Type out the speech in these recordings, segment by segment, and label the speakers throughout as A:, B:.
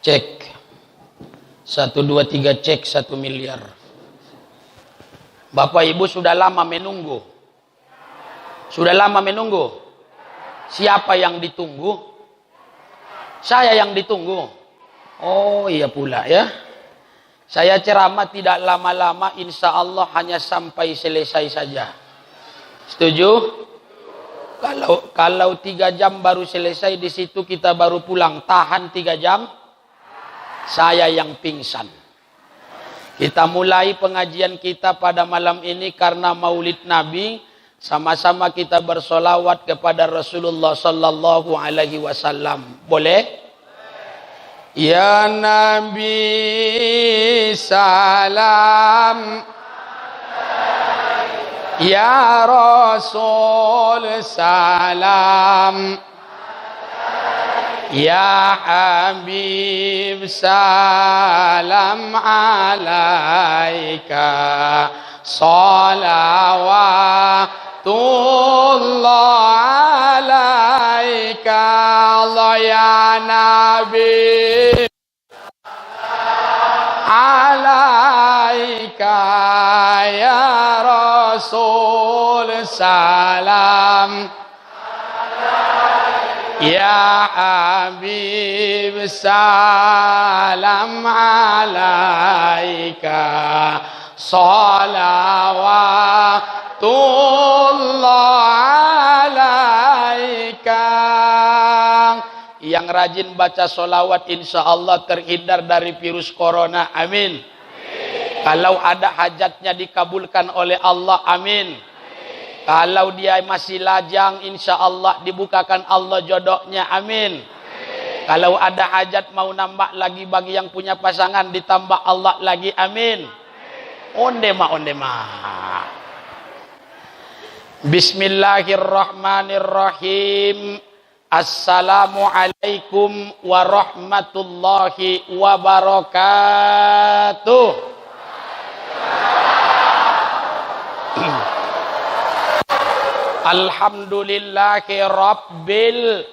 A: Cek 1, 2, 3 cek 1 miliar. Bapak Ibu sudah lama menunggu. Sudah lama menunggu. Siapa yang ditunggu? Saya yang ditunggu. Oh iya pula ya. Saya ceramah tidak lama-lama, insya Allah hanya sampai selesai saja. Setuju? Kalau 3 jam baru selesai, di situ kita baru pulang. Tahan 3 jam. Saya yang pingsan. Kita mulai pengajian kita pada malam ini karena Maulid Nabi. Sama-sama kita bersolawat kepada Rasulullah sallallahu alaihi wasallam. Boleh? Ya Nabi salam, ya Rasul salam, ya Habib salam alaika, salawatullah alaika, Allah ya Nabi alaika, ya Rasul salam, ya Habib salam alaika, salawatullah alaika. Yang rajin baca solawat insya Allah terhindar dari virus corona, amin. Kalau ada hajatnya dikabulkan oleh Allah, amin. Kalau dia masih lajang, insya Allah dibukakan Allah jodohnya, amin. Kalau ada hajat mau nambah lagi bagi yang punya pasangan, ditambah Allah lagi, amin. Onde ma. Bismillahirrahmanirrahim. Assalamualaikum warahmatullahi wabarakatuh. Alhamdulillahi rabbil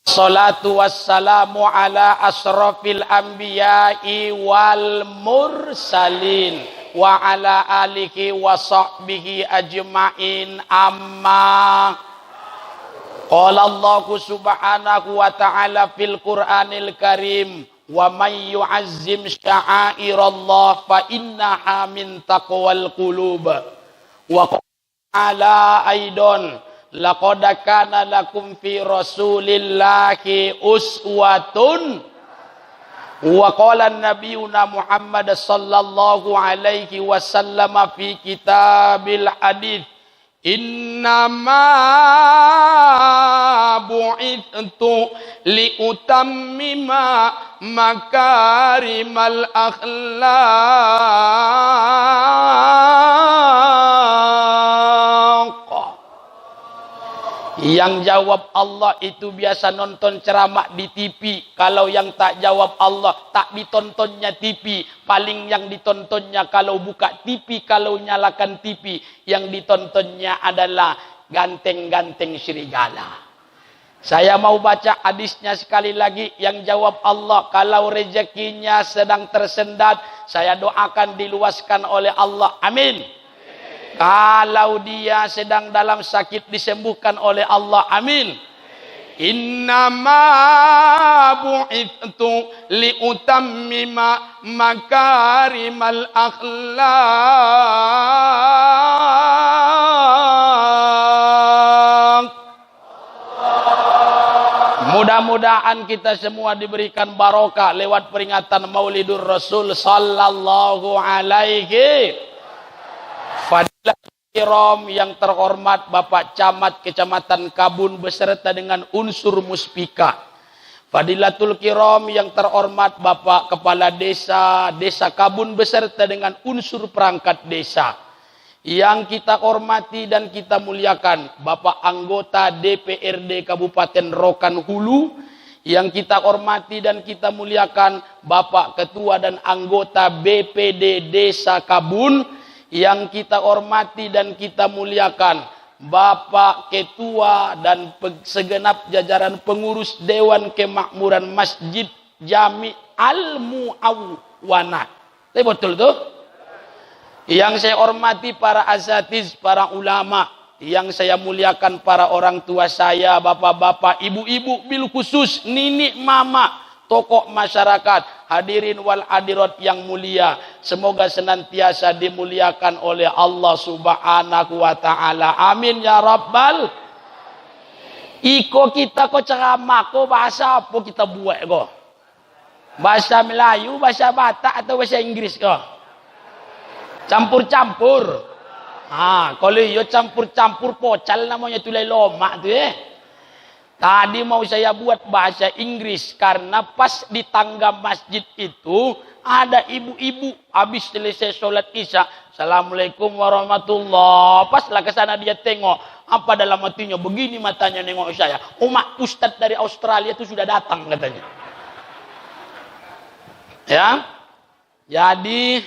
A: salatu wassalamu ala asrafil anbiya'i wal mursalin wa ala alihi wa sahbihi ajma'in, amma qala Allah subhanahu wa ta'ala fil Qur'anil Karim, wa may yu'azzim sya'airallah fa innaha min taqwal qulub, wa ala aidon laqad kana lakum fi rasulillahi uswatun, wa qala nabiyuna Muhammad sallallahu alaihi wasallam fi kitabil hadits, innama bu'ithtu liutammima makarimal akhlaq. Yang jawab Allah itu biasa nonton ceramah di TV. Kalau yang tak jawab Allah, tak ditontonnya TV. Paling yang ditontonnya kalau buka TV, kalau nyalakan TV, yang ditontonnya adalah ganteng-ganteng serigala. Saya mau baca hadisnya sekali lagi. Yang jawab Allah, kalau rezekinya sedang tersendat, saya doakan diluaskan oleh Allah, amin. Kalau dia sedang dalam sakit, disembuhkan oleh Allah, amin. Innama bu'ithtu liutammima makarimal akhlaq. Mudah-mudahan kita semua diberikan barokah lewat peringatan Maulidur Rasul sallallahu alaihi. Fadilatul Kiram yang terhormat Bapak Camat Kecamatan Kabun beserta dengan unsur muspika. Fadilatul Kiram yang terhormat Bapak Kepala Desa Kabun beserta dengan unsur perangkat desa. Yang kita hormati dan kita muliakan Bapak anggota DPRD Kabupaten Rokan Hulu. Yang kita hormati dan kita muliakan Bapak Ketua dan anggota BPD Desa Kabun. Yang kita hormati dan kita muliakan Bapak Ketua dan segenap jajaran pengurus Dewan Kemakmuran Masjid Jami Al-Mu'awwana. Tapi betul tuh? Yang saya hormati para asatiz, para ulama, yang saya muliakan para orang tua saya, bapak-bapak, ibu-ibu, bil khusus, nini, mama, tokoh masyarakat, hadirin wal hadirat yang mulia, semoga senantiasa dimuliakan oleh Allah Subhanahu wa taala. Amin ya rabbal. Iko kita ko ceramah ko bahasa apa kita buat ko? Bahasa Melayu, bahasa Batak atau bahasa Inggris ko? Campur-campur. Kalau yo campur-campur pocal namanya tulai lomak tu Tadi mau saya buat bahasa Inggris karena pas di tangga masjid itu ada ibu-ibu habis selesai sholat isya. Assalamualaikum warahmatullah. Pas lah ke sana dia tengok apa dalam hatinya, begini matanya nengok saya. Umat ustadz dari Australia itu sudah datang katanya. Ya. Jadi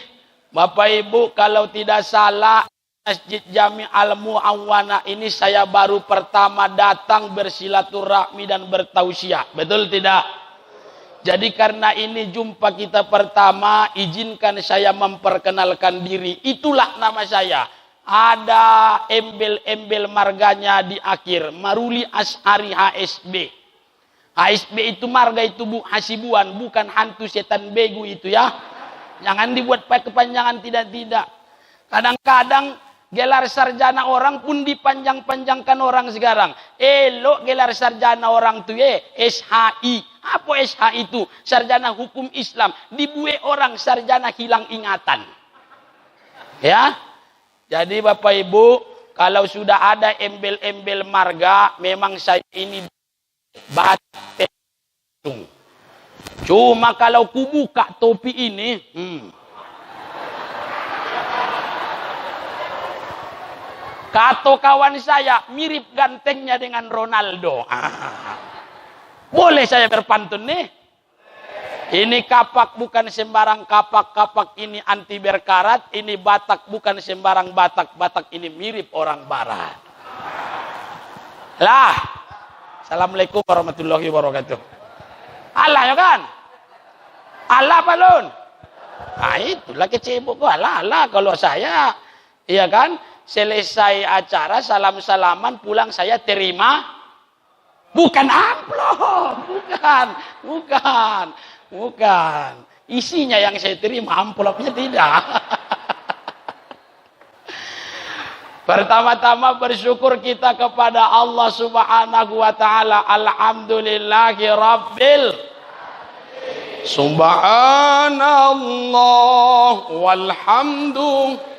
A: Bapak Ibu kalau tidak salah Masjid Jami Al-Mu'awwana ini saya baru pertama datang bersilaturahmi dan bertausiah. Betul tidak? Jadi karena ini jumpa kita pertama, izinkan saya memperkenalkan diri. Itulah nama saya. Ada embel-embel marganya di akhir. Maruli Asy'ari HSB. HSB itu marga itu Bu Hasibuan, bukan hantu setan begu itu ya. Jangan dibuat pakai kepanjangan tidak-tidak. Kadang-kadang gelar sarjana orang pun dipanjang-panjangkan orang sekarang. Elok gelar sarjana orang tu SHI. Apa SHI itu? Sarjana Hukum Islam. Dibuat orang sarjana hilang ingatan. Ya. Jadi Bapak Ibu, kalau sudah ada embel-embel marga, memang saya ini batik. Cuma kalau ku buka topi ini, kata kawan saya mirip gantengnya dengan Ronaldo. Boleh saya berpantun nih? Ini kapak bukan sembarang kapak. Kapak ini anti berkarat. Ini Batak bukan sembarang Batak. Batak ini mirip orang Barat. Lah. Assalamualaikum warahmatullahi wabarakatuh. Allah ya kan? Allah balon. Itulah kecebuk gua. Allah kalau saya, iya kan? Selesai acara salam-salaman pulang saya terima bukan amplop, bukan isinya yang saya terima, amplopnya tidak. Pertama-tama bersyukur kita kepada Allah Subhanahu wa taala. Alhamdulillahi rabbil subhanallah walhamdulillah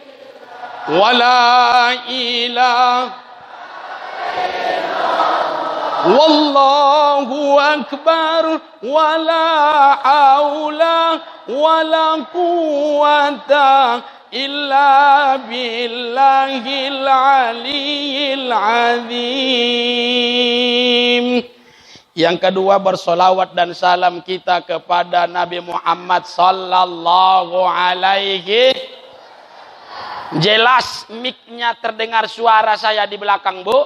A: wala ilah wallahu akbar wala haula wala quwata illa billahil aliyil azim. Yang kedua, bersolawat dan salam kita kepada Nabi Muhammad sallallahu alaihi. Jelas mic-nya terdengar suara saya di belakang, Bu?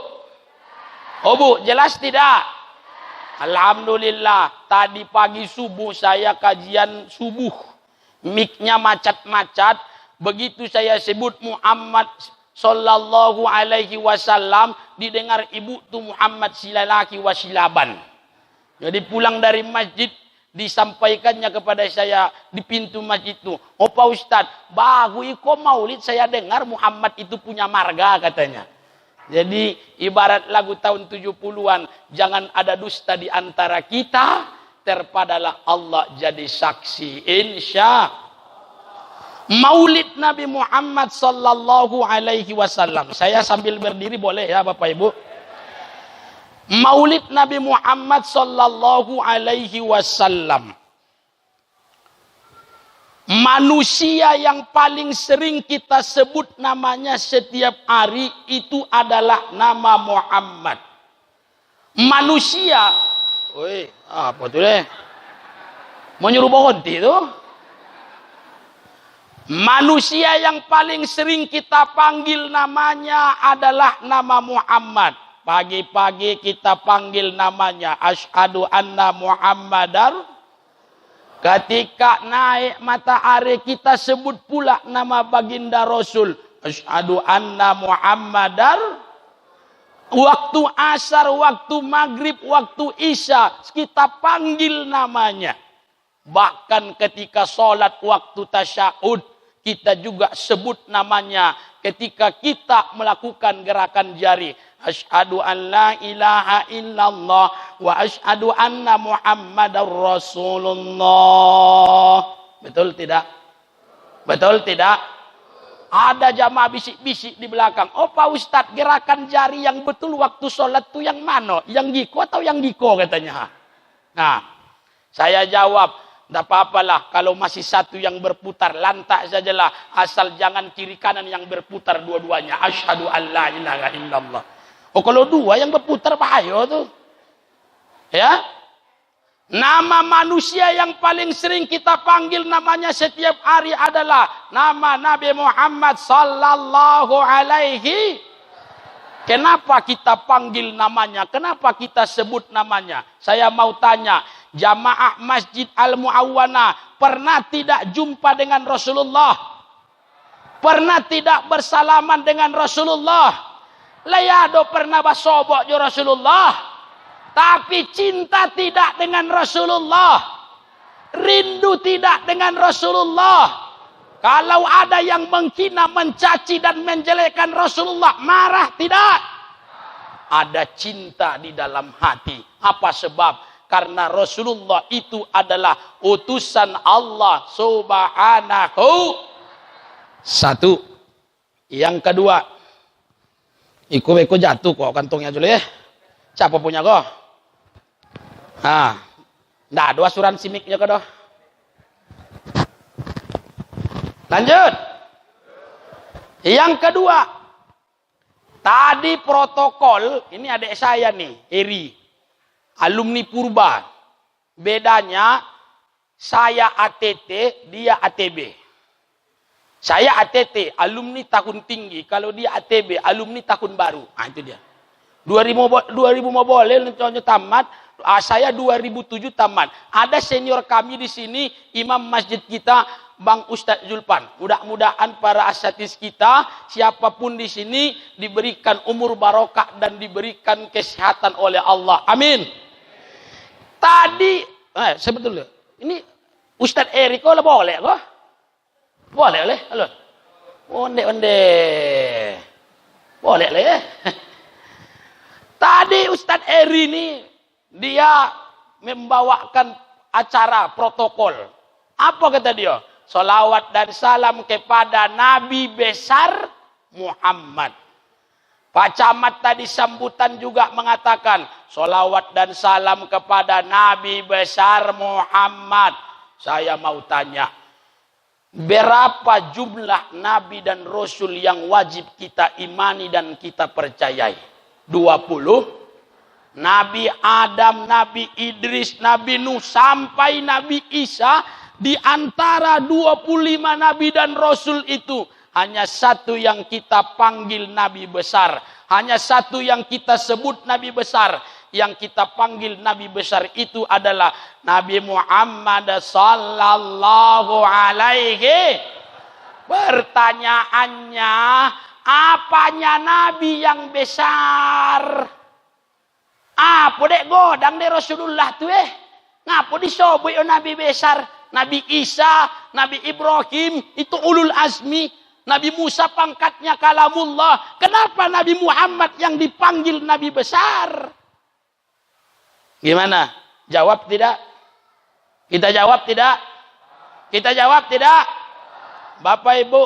A: Oh, Bu, jelas tidak? Alhamdulillah, tadi pagi subuh saya kajian subuh. Mic-nya macet-macet. Begitu saya sebut Muhammad sallallahu alaihi wasallam, didengar ibu tu Muhammad silalaki wasilaban. Jadi pulang dari masjid, disampaikannya kepada saya di pintu masjid itu, "Oh Pak Ustadz, baru iko maulid saya dengar Muhammad itu punya marga," katanya. Jadi ibarat lagu tahun 70-an, jangan ada dusta di antara kita, terpadalah Allah jadi saksi. Insya Maulid Nabi Muhammad sallallahu alaihi wasallam. Saya sambil berdiri boleh ya Bapak Ibu? Maulid Nabi Muhammad sallallahu alaihi wasallam. Manusia yang paling sering kita sebut namanya setiap hari itu adalah nama Muhammad. Manusia, apa tuh deh? Mau nyuruh berhenti tuh? Manusia yang paling sering kita panggil namanya adalah nama Muhammad. Pagi-pagi kita panggil namanya, asyhadu anna Muhammadar. Ketika naik matahari kita sebut pula nama baginda Rasul. Asyhadu anna Muhammadar. Waktu asar, waktu maghrib, waktu isya kita panggil namanya. Bahkan ketika sholat waktu tasyahud kita juga sebut namanya. Ketika kita melakukan gerakan jari. Asyhadu an la ilaha illallah wa asyhadu anna Muhammadar Rasulullah. Betul tidak? Betul tidak? Ada jamaah bisik-bisik di belakang. Oh Pak Ustadz, gerakan jari yang betul waktu sholat itu yang mana? Yang giko atau yang giko katanya. Nah, saya jawab, tidak apa-apalah kalau masih satu yang berputar, lantak sajalah. Asal jangan kiri kanan yang berputar dua-duanya. Asyhadu an la ilaha illallah. Oh kalau dua yang berputar bahaya tuh. Ya. Nama manusia yang paling sering kita panggil namanya setiap hari adalah nama Nabi Muhammad sallallahu alaihi. Kenapa kita panggil namanya? Kenapa kita sebut namanya? Saya mau tanya, jamaah Masjid Al-Muawwanah pernah tidak jumpa dengan Rasulullah? Pernah tidak bersalaman dengan Rasulullah? Layado pernah basobok jo Rasulullah, tapi cinta tidak dengan Rasulullah, rindu tidak dengan Rasulullah. Kalau ada yang menghina, mencaci dan menjelekkan Rasulullah, marah tidak? Ada cinta di dalam hati. Apa sebab? Karena Rasulullah itu adalah utusan Allah subhanahu. Satu. Yang kedua, Iko jatuh kok kantongnya dulu ya. Siapa punya kok? Nah, nggak ada asuransi mic-nya kok doh. Lanjut. Yang kedua, tadi protokol, ini adik saya nih, Eri, alumni Purba. Bedanya, saya ATT, dia ATB. Saya ATT, alumni tahun tinggi. Kalau dia ATB, alumni tahun baru. Nah itu dia. 2000 mau boleh, tamat. Saya 2007 tamat. Ada senior kami di sini, imam masjid kita, Bang Ustadz Zulpan. Mudah-mudahan para asatidz kita, siapapun di sini, diberikan umur barokah dan diberikan kesehatan oleh Allah. Amin. Tadi, sebetulnya, ini Ustadz Eriko lah boleh kok? Boleh oleh, halo. Onde. Boleh lah ya. Tadi Ustadz Eri ini dia membawakan acara protokol. Apa kata dia? Salawat dan salam kepada Nabi besar Muhammad. Pak Camat tadi sambutan juga mengatakan salawat dan salam kepada Nabi besar Muhammad. Saya mau tanya, berapa jumlah nabi dan rasul yang wajib kita imani dan kita percayai? 20. Nabi Adam, Nabi Idris, Nabi Nuh sampai Nabi Isa, di antara 25 nabi dan rasul itu hanya satu yang kita panggil nabi besar, hanya satu yang kita sebut nabi besar. Yang kita panggil nabi besar itu adalah Nabi Muhammad sallallahu alaihi. Pertanyaannya, apanya nabi yang besar? Apa dek godang de Rasulullah tu Ngapa disoboi nabi besar? Nabi Isa, Nabi Ibrahim itu ulul azmi. Nabi Musa pangkatnya kalamullah. Kenapa Nabi Muhammad yang dipanggil nabi besar? Gimana? Jawab tidak? Kita jawab tidak? Kita jawab tidak? Bapak Ibu,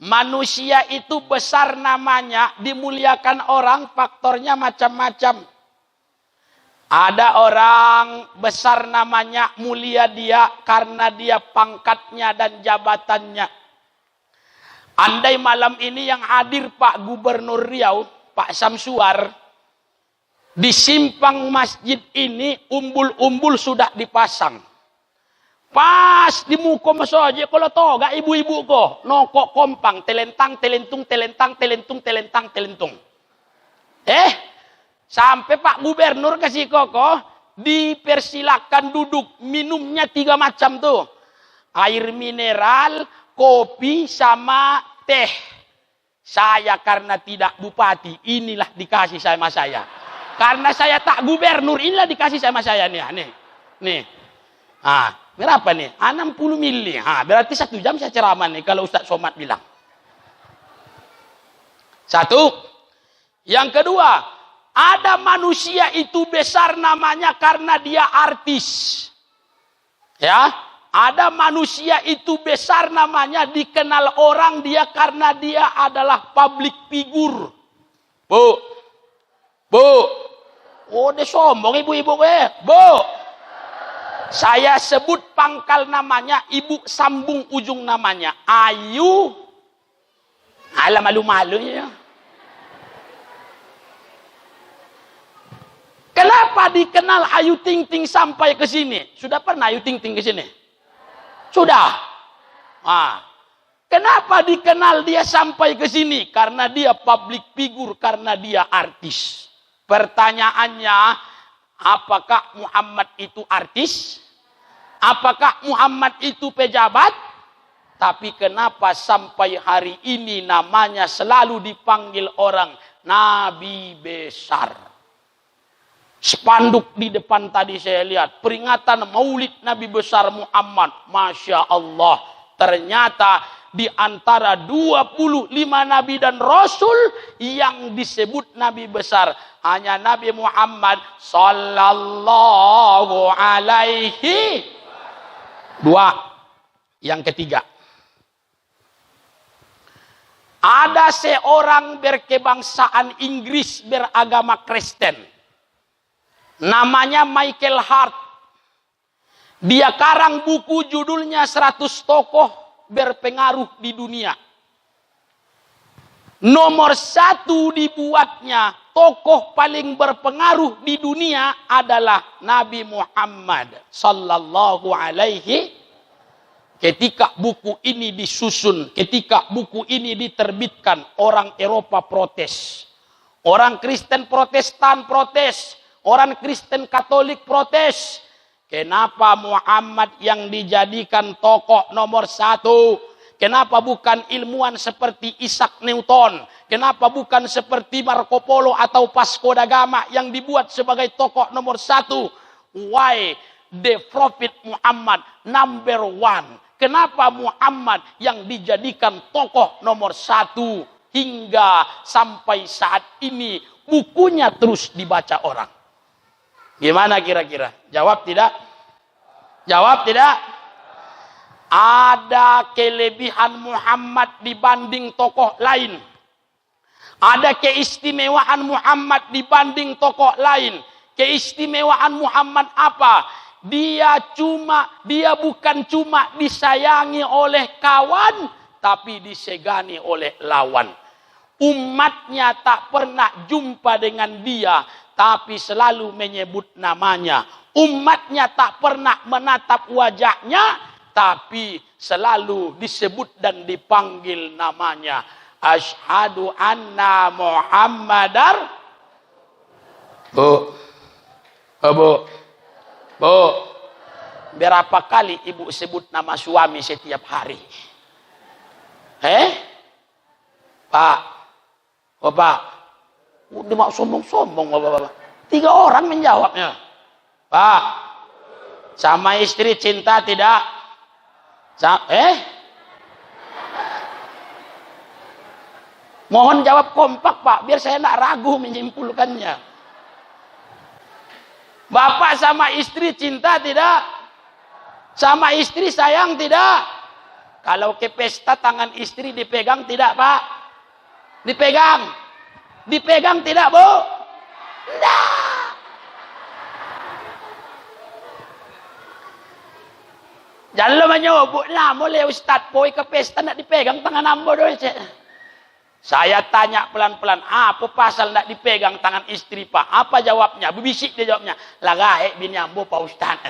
A: manusia itu besar namanya, dimuliakan orang, faktornya macam-macam. Ada orang besar namanya, mulia dia karena dia pangkatnya dan jabatannya. Andai malam ini yang hadir Pak Gubernur Riau, Pak Samsuar, di simpang masjid ini umbul-umbul sudah dipasang. Pas di muka masaje kalau toga ibu-ibu ko nokok kompang telentang telentung telentang telentung telentang telentung. Sampai Pak Gubernur kasih koko dipersilakan duduk. Minumnya 3 macam tuh. Air mineral, kopi, sama teh. Saya karena tidak bupati, inilah dikasih sama saya. Karena saya tak gubernur, inilah dikasih sama saya nih. Nih. Berapa nih? 60 mili. Berarti 1 jam saya ceramah nih kalau Ustaz Somad bilang. 1. Yang kedua, ada manusia itu besar namanya karena dia artis. Ya, ada manusia itu besar namanya dikenal orang dia karena dia adalah public figure. Bu. Oh, dia sombong ibu-ibu Bu. Saya sebut pangkal namanya, ibu sambung ujung namanya. Ayu. Alah, malu-malu ya. Kenapa dikenal Ayu Ting Ting sampai ke sini? Sudah pernah Ayu Ting Ting ke sini? Sudah. Kenapa dikenal dia sampai ke sini? Karena dia public figure, karena dia artis. Pertanyaannya, apakah Muhammad itu artis? Apakah Muhammad itu pejabat? Tapi kenapa sampai hari ini namanya selalu dipanggil orang Nabi besar? Spanduk di depan tadi saya lihat, peringatan Maulid Nabi besar Muhammad. Masya Allah, ternyata di antara 25 Nabi dan Rasul yang disebut Nabi besar, hanya Nabi Muhammad Sallallahu Alaihi. 2. Yang ketiga, ada seorang berkebangsaan Inggris beragama Kristen. Namanya Michael Hart. Dia karang buku judulnya 100 tokoh berpengaruh di dunia. Nomor 1 dibuatnya, tokoh paling berpengaruh di dunia adalah Nabi Muhammad Sallallahu Alaihi. Ketika buku ini disusun, ketika buku ini diterbitkan, orang Eropa protes. Orang Kristen Protestan protes. Orang Kristen Katolik protes. Kenapa Muhammad yang dijadikan tokoh nomor 1? Kenapa bukan ilmuwan seperti Isaac Newton? Kenapa bukan seperti Marco Polo atau Vasco da Gama yang dibuat sebagai tokoh nomor 1? Why the Prophet Muhammad number 1? Kenapa Muhammad yang dijadikan tokoh nomor 1? Hingga sampai saat ini bukunya terus dibaca orang. Gimana kira-kira? Jawab tidak? Jawab tidak? Ada kelebihan Muhammad dibanding tokoh lain. Ada keistimewaan Muhammad dibanding tokoh lain. Keistimewaan Muhammad apa? Dia bukan cuma disayangi oleh kawan, tapi disegani oleh lawan. Umatnya tak pernah jumpa dengan dia, tapi selalu menyebut namanya. Umatnya tak pernah menatap wajahnya, tapi selalu disebut dan dipanggil namanya. Asyhadu anna Muhammadar. Bu. Berapa kali ibu sebut nama suami setiap hari? Pak. Pak. Udah mau sombong-sombong Bapak. 3 orang menjawabnya. Pak, sama istri cinta tidak? Mohon jawab kompak Pak, biar saya tidak ragu menyimpulkannya. Bapak sama istri cinta tidak? Sama istri sayang tidak? Kalau ke pesta tangan istri dipegang tidak Pak? Dipegang. Dipegang tidak Bu? Tidak. Jangan lo menyobok lah, mulai Ustaz poi ke pesta nak dipegang tangan ambo doy. Saya tanya pelan-pelan, apa pasal nak dipegang tangan istri Pak? Apa jawabnya? Berbisik dia jawabnya. Lagahe bini ambo Pak Ustaz.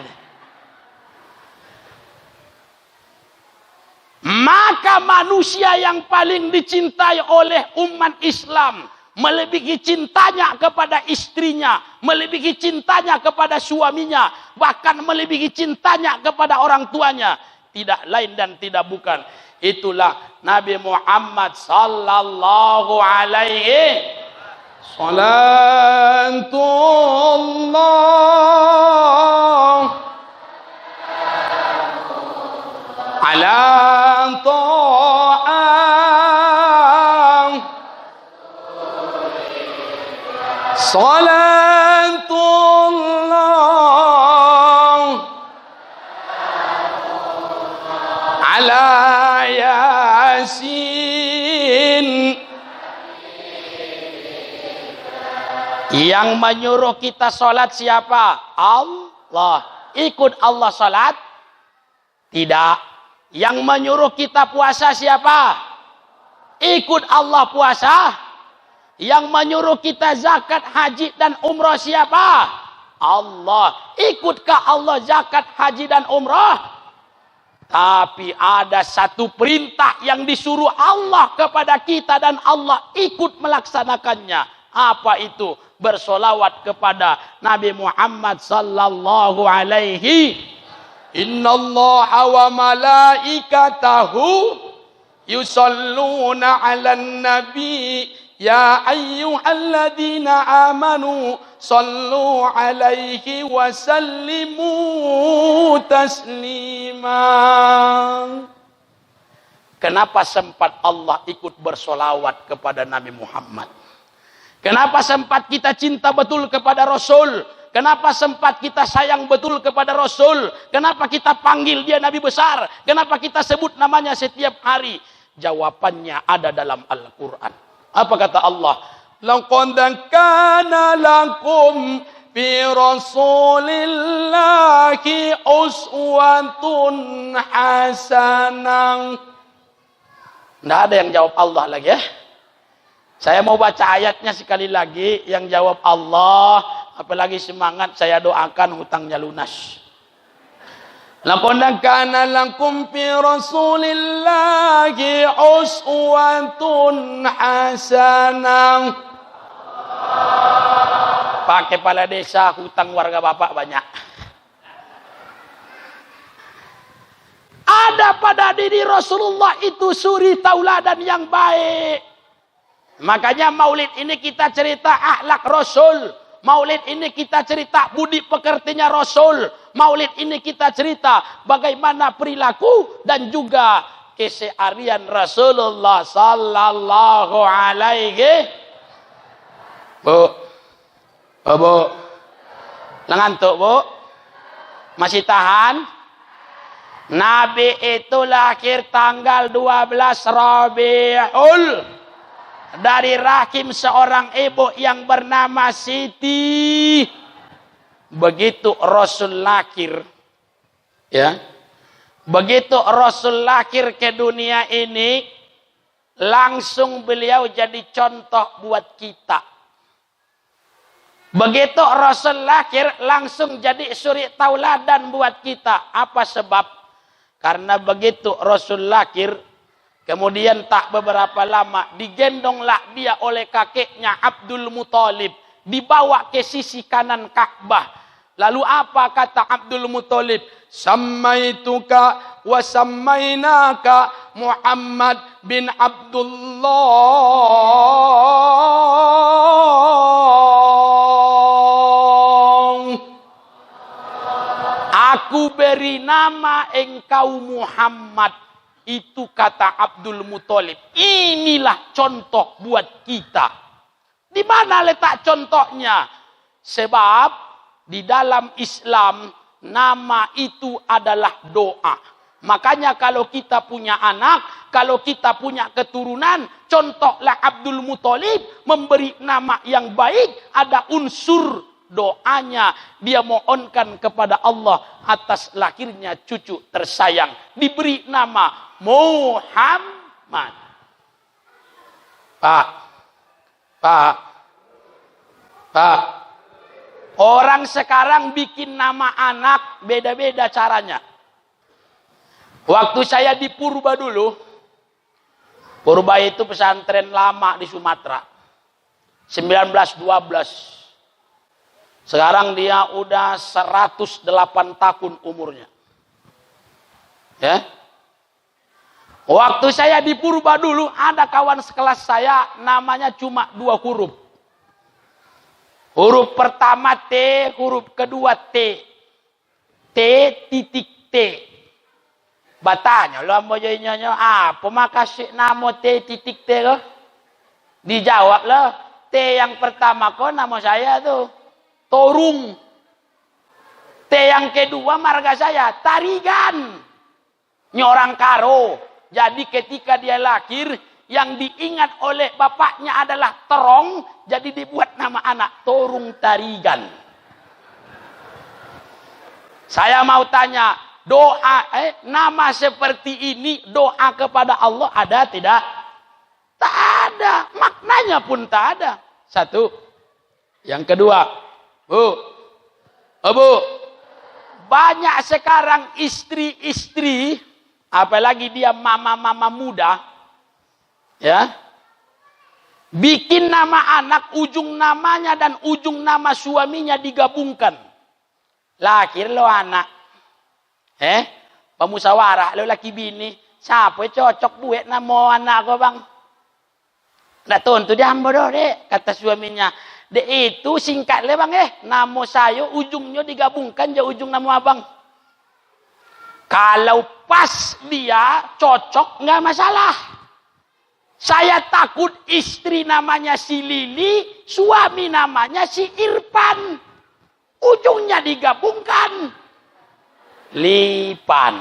A: Maka manusia yang paling dicintai oleh umat Islam, melebihi cintanya kepada istrinya, melebihi cintanya kepada suaminya, bahkan melebihi cintanya kepada orang tuanya. Tidak lain dan tidak bukan, itulah Nabi Muhammad sallallahu alaihi salatullah ala ta'am salatullah ala yasin. Yang menyuruh kita sholat siapa? Allah. Ikut Allah sholat? Tidak. Yang menyuruh kita puasa siapa? Ikut Allah puasa. Yang menyuruh kita zakat, haji dan umrah siapa? Allah. Ikutkah Allah zakat, haji dan umrah? Tapi ada satu perintah yang disuruh Allah kepada kita dan Allah ikut melaksanakannya. Apa itu? Bersolawat kepada Nabi Muhammad sallallahu alaihi. Innallaha wa malaikatahu yusalluna 'alan nabi ya ayyuhalladzina amanu sallu 'alaihi wa sallimu taslima. Kenapa sempat Allah ikut bersolawat kepada Nabi Muhammad? Kenapa sempat kita cinta betul kepada Rasul? Kenapa sempat kita sayang betul kepada Rasul? Kenapa kita panggil dia Nabi besar? Kenapa kita sebut namanya setiap hari? Jawabannya ada dalam Al-Quran. Apa kata Allah? Laqad kana lakum fi rasulillahi uswatun hasanah. Tidak ada yang jawab Allah lagi ya. Saya mau baca ayatnya sekali lagi. Yang jawab Allah. Apalagi semangat, saya doakan hutangnya lunas. Laqad kana lakum fi rasulillahi uswatun hasanah. Pak kepala desa, hutang warga bapak banyak. Ada pada diri Rasulullah itu suri tauladan yang baik. Makanya maulid ini kita cerita akhlak Rasul. Maulid ini kita cerita budi pekertinya Rasul. Maulid ini kita cerita bagaimana perilaku dan juga keseharian Rasulullah sallallahu alaihi. Bu. Ngantuk, Bu? Masih tahan? Nabi itu lahir tanggal 12 Rabiul dari rahim seorang ibu yang bernama Siti. Begitu Rasul lahir, ya. Begitu Rasul lahir ke dunia ini, langsung beliau jadi contoh buat kita. Begitu Rasul lahir, langsung jadi suri tauladan buat kita. Apa sebab? Karena begitu Rasul lahir, kemudian tak beberapa lama digendonglah dia oleh kakeknya Abdul Muthalib, dibawa ke sisi kanan Ka'bah. Lalu apa kata Abdul Muthalib? Sammaituka wa sammainaka Muhammad bin Abdullah. Aku beri nama engkau Muhammad. Itu kata Abdul Muthalib. Inilah contoh buat kita. Di mana letak contohnya? Sebab di dalam Islam nama itu adalah doa. Makanya kalau kita punya anak, kalau kita punya keturunan, contohlah Abdul Muthalib memberi nama yang baik, ada unsur doanya. Dia mohonkan kepada Allah atas lahirnya cucu tersayang. Diberi nama Muhammad. Pak. Orang sekarang bikin nama anak beda-beda caranya. Waktu saya di Purba dulu, Purba itu pesantren lama di Sumatera. 1912. Sekarang dia udah 108 tahun umurnya. Ya. Waktu saya di Purba dulu, ada kawan sekelas saya namanya cuma 2 huruf. Huruf pertama T, huruf kedua T. T titik T. Batanya, lo mau jadinya apa makasih nama T titik T lo? Dijawab lo, T yang pertama kok nama saya tuh Torung. T yang kedua marga saya Tarigan. Nyorang Karo. Jadi ketika dia lahir, yang diingat oleh bapaknya adalah Terong, jadi dibuat nama anak Torung Tarigan. Saya mau tanya, doa nama seperti ini, doa kepada Allah ada tidak? Tak ada, maknanya pun tak ada. Satu. Yang kedua, Bu, banyak sekarang istri-istri, apalagi dia mama-mama muda, ya, bikin nama anak, ujung namanya dan ujung nama suaminya digabungkan. Lahir lo anak, pemusawarah lo laki bini, siapa cocok buat nama anak kau bang? Nggak tentu dia ambodoh deh, kata suaminya. Dek itu singkat le bang nama saya ujungnya digabungkan jadi ujung nama abang. Kalau pas dia cocok nggak masalah. Saya takut istri namanya si Lili, suami namanya si Irfan. Ujungnya digabungkan Lipan.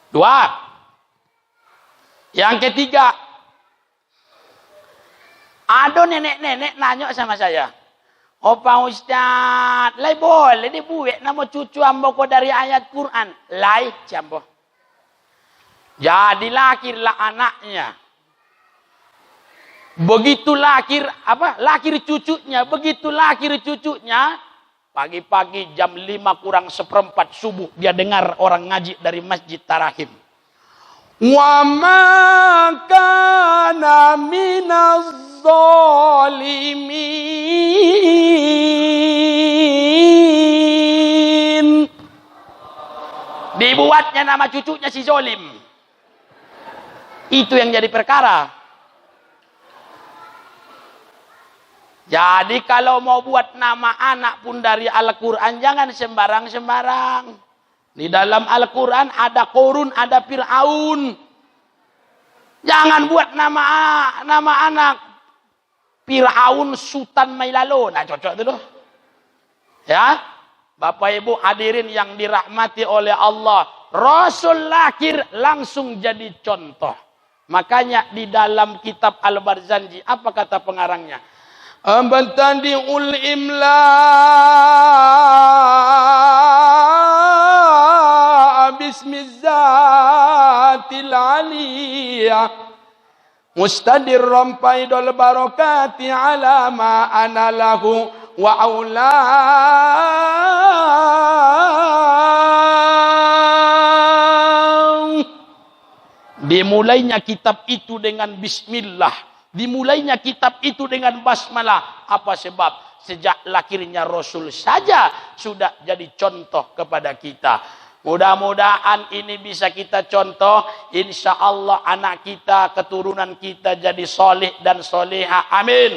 A: Dua. Yang ketiga, ada nenek-nenek nanya sama saya, "Opa Ustaz, lai boleh dibuat nama cucu ambo ko dari ayat Quran?" Lai, jambo. Jadi lahirlah anaknya. Begitu lahir cucunya, pagi-pagi jam 5:45 subuh dia dengar orang ngaji dari Masjid Tarahim. Wa ma kana minaz zalimin. Dibuatnya nama cucunya si Zolim. Itu yang jadi perkara. Jadi kalau mau buat nama anak pun dari Al-Quran, jangan sembarang-sembarang. Di dalam Al-Quran ada Korun, ada Fir'aun. Jangan buat nama anak Fir'aun Sultan Mailalo. Nah cocok itu loh. Ya, Bapak Ibu hadirin yang dirahmati oleh Allah. Rasul lahir langsung jadi contoh. Makanya di dalam kitab Al-Barzanji, apa kata pengarangnya? Abtadi'ul imla bismizzatil aliyah mustadirram faidul barakati ala ma ana lahu wa aula. Dimulainya kitab itu dengan bismillah. Dimulainya kitab itu dengan basmalah. Apa sebab? Sejak lahirnya Rasul saja sudah jadi contoh kepada kita. Mudah-mudahan ini bisa kita contoh. Insya Allah anak kita, keturunan kita jadi soleh dan soleha. Amin.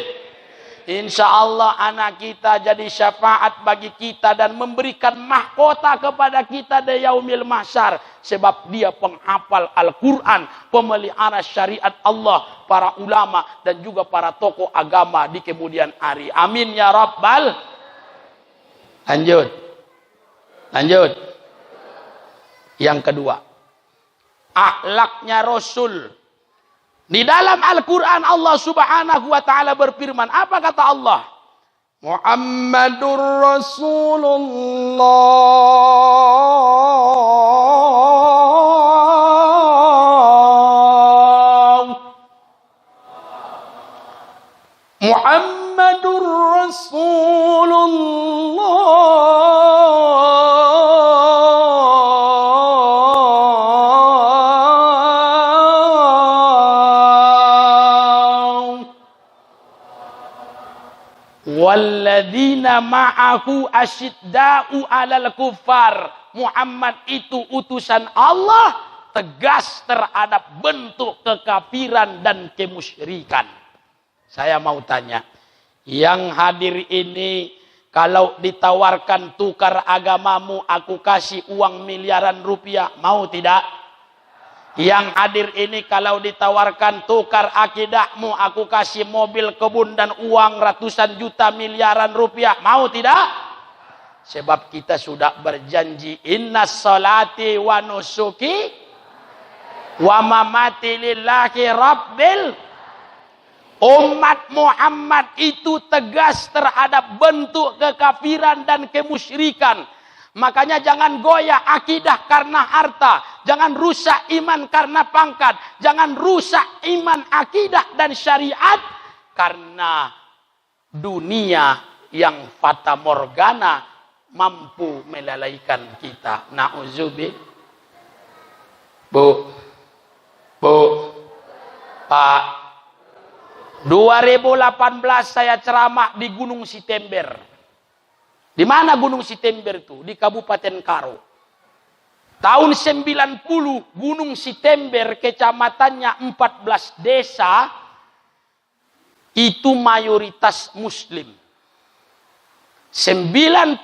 A: Insya Allah anak kita jadi syafaat bagi kita dan memberikan mahkota kepada kita di yaumil mahsyar. Sebab dia penghafal Al-Quran, pemelihara syariat Allah, para ulama dan juga para tokoh agama di kemudian hari. Amin ya Rabbal. Lanjut. Yang kedua, akhlaknya Rasul. Di dalam Al-Quran Allah subhanahu wa ta'ala berfirman. Apa kata Allah? Muhammadur Rasulullah. Muhammadur Rasulullah. Walladzina ma'ahu asyidda'u 'alal kuffar. Muhammad itu utusan Allah, tegas terhadap bentuk kekafiran dan kemusyrikan. Saya mau tanya, yang hadir ini kalau ditawarkan tukar agamamu, aku kasih uang miliaran rupiah, mau tidak? Yang hadir ini kalau ditawarkan tukar akidahmu, aku kasih mobil kebun dan uang ratusan juta miliaran rupiah, mau tidak? Sebab kita sudah berjanji, innas salati wa nusuki wa mamati lillahi rabbil. Umat Muhammad itu tegas terhadap bentuk kekafiran dan kemusyrikan. Makanya jangan goyah akidah karena harta. Jangan rusak iman karena pangkat. Jangan rusak iman, akidah dan syariat karena dunia yang fata morgana mampu melalaikan kita. Na'udzubillah. Bu, Pak, 2018 saya ceramah di Gunung Sitember. Di mana Gunung Sitember itu? Di Kabupaten Karo. Tahun 90 Gunung Sitember kecamatannya 14 desa itu mayoritas muslim. 96%